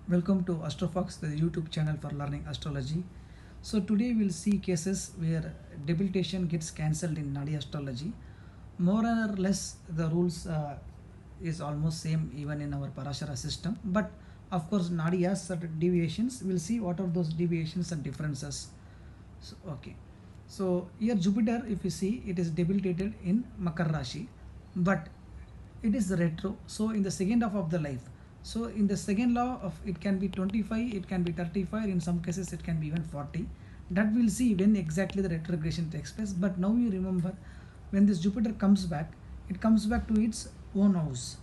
Welcome to AstroFox, the YouTube channel for learning astrology. So today we'll see cases where debilitation gets cancelled in nadi astrology. More or less the rules is almost same even in our Parashara system, but of course nadi has certain deviations. We'll see what are those deviations and differences. So here Jupiter, if you see, it is debilitated in Makar Rashi, but it is retro. So in the second half of the life, so in the second law of it can be 25, it can be 35, in some cases it can be even 40. That we'll see when exactly the retrogression takes place. But now you remember, when this Jupiter comes back, it comes back to its own house,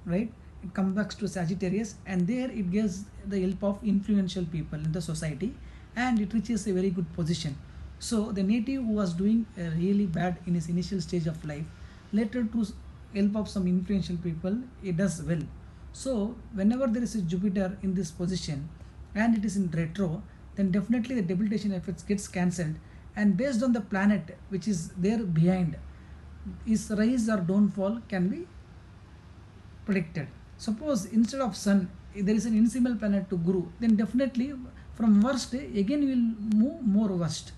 right? It comes back to Sagittarius, and there it gives the help of influential people in the society, and it reaches a very good position. So the native who was doing really bad in his initial stage of life, later to help of some influential people, it does well. So whenever there is a Jupiter in this position and it is in retro, then definitely the debilitation effects gets cancelled, and based on the planet which is there behind, his rise or downfall can be predicted. Suppose instead of Sun, there is an insimal planet to Guru, then definitely from worst again will move more worst.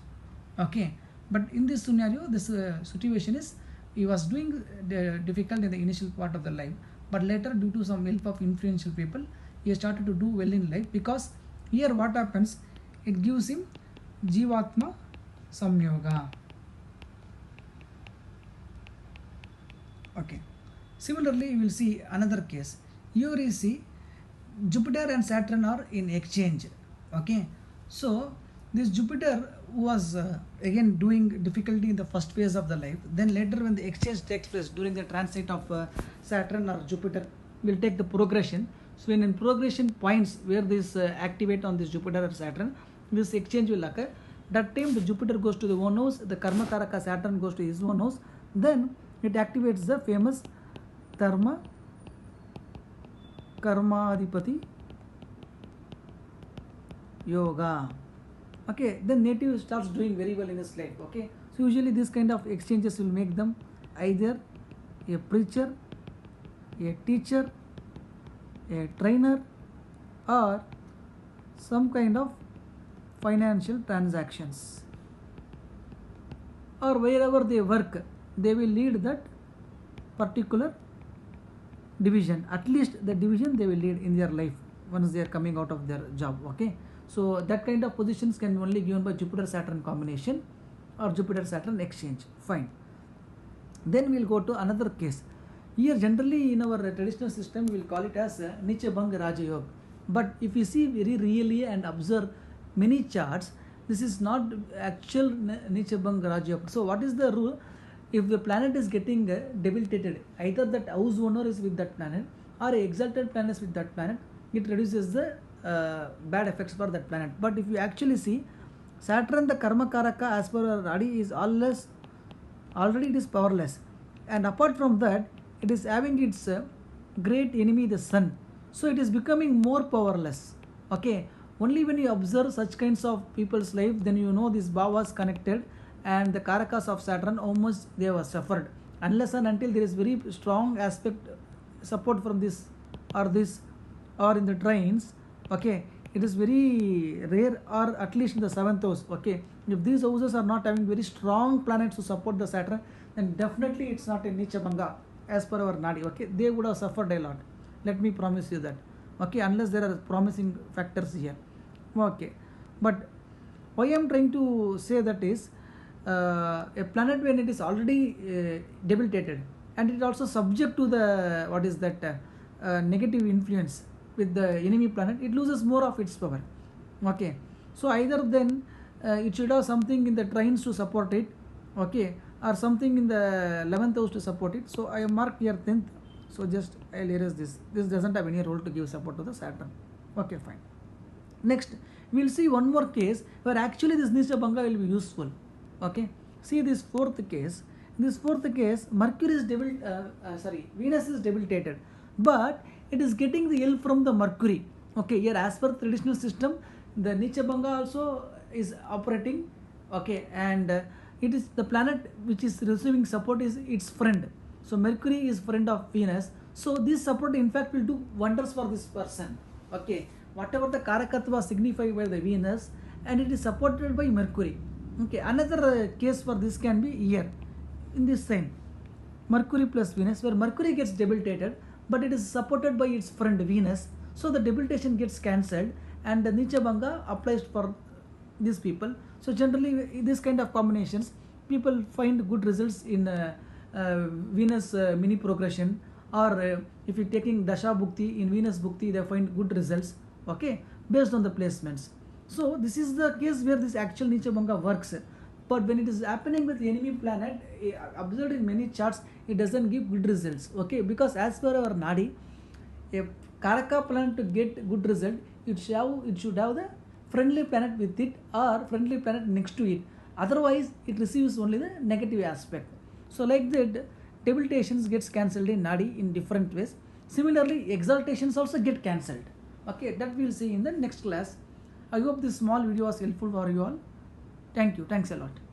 Okay, but in this scenario, this situation is he was doing difficult in the initial part of the life, but later due to some help of influential people, he started to do well in life, because here what happens, it gives him Jivatma Samyoga. Okay. Similarly, you will see another case. Here you see Jupiter and Saturn are in exchange. Okay. So this Jupiter was again doing difficulty in the first phase of the life. Then later when the exchange takes place during the transit of Saturn or Jupiter, will take the progression. So when in progression points where this activate on this Jupiter or Saturn, this exchange will occur. That time the Jupiter goes to the own house, the Karma Karaka Saturn goes to his own house. Then it activates the famous Dharma Karmadipati Yoga. Okay, then native starts doing very well in his life. Okay, so usually this kind of exchanges will make them either a preacher, a teacher, a trainer, or some kind of financial transactions, or wherever they work, they will lead that particular division. At least the division they will lead in their life once they are coming out of their job. Okay, so that kind of positions can be only given by Jupiter Saturn combination or Jupiter Saturn exchange. Fine. Then we will go to another case. Here generally in our traditional system we will call it as Nicha Bhang Raja Yoga. But if you see very really and observe many charts, this is not actual Nicha Bhang Raja Yoga. So what is the rule? If the planet is getting debilitated, either that house owner is with that planet or exalted planet is with that planet, it reduces the bad effects for that planet. But if you actually see, Saturn, the Karma Karaka, as per our Radi, is already it is powerless, and apart from that, it is having its great enemy, the Sun. So it is becoming more powerless. Okay, only when you observe such kinds of people's life, then you know this Bhavas connected, and the Karakas of Saturn almost they were suffered, unless and until there is very strong aspect support from this or in the trains. Okay, it is very rare, or at least in the 7th house. Okay, if these houses are not having very strong planets to support the Saturn, then definitely it's not a Nicha Bhanga as per our Nadi. Okay, they would have suffered a lot, let me promise you that. Okay, unless there are promising factors here. Okay, but why I am trying to say that is, a planet when it is already debilitated, and it also subject to the what is that negative influence with the enemy planet, it loses more of its power. Okay, so either then it should have something in the trains to support it, okay, or something in the 11th house to support it. So I mark here 10th. So just I'll erase this doesn't have any role to give support to the Saturn. Okay, fine. Next we'll see one more case where actually this Nisha Bhanga will be useful. Okay, see this fourth case. In this fourth case, Mercury is Venus is debilitated, but it is getting the help from the Mercury. Okay, here as per traditional system, the Nicha Bhanga also is operating. Okay, and it is the planet which is receiving support is its friend. So Mercury is friend of Venus. So this support in fact will do wonders for this person. Okay, whatever the karakatva signified by the Venus, and it is supported by Mercury. Okay, another case for this can be here in this sign, Mercury plus Venus, where Mercury gets debilitated, but it is supported by its friend Venus, so the debilitation gets cancelled, and the Nichabanga applies for these people. So generally, this kind of combinations, people find good results in Venus mini progression, or if you're taking Dasha Bhukti in Venus Bhukti, they find good results. Okay, based on the placements. So this is the case where this actual Nichabanga works. But when it is happening with enemy planet, observed in many charts, it doesn't give good results. Okay, because as per our nadi, a Karaka planet to get good result, it should have the friendly planet with it or friendly planet next to it. Otherwise, it receives only the negative aspect. So like that, debilitations gets cancelled in nadi in different ways. Similarly, exaltations also get cancelled. Okay, that we'll see in the next class. I hope this small video was helpful for you all. Thank you. Thanks a lot.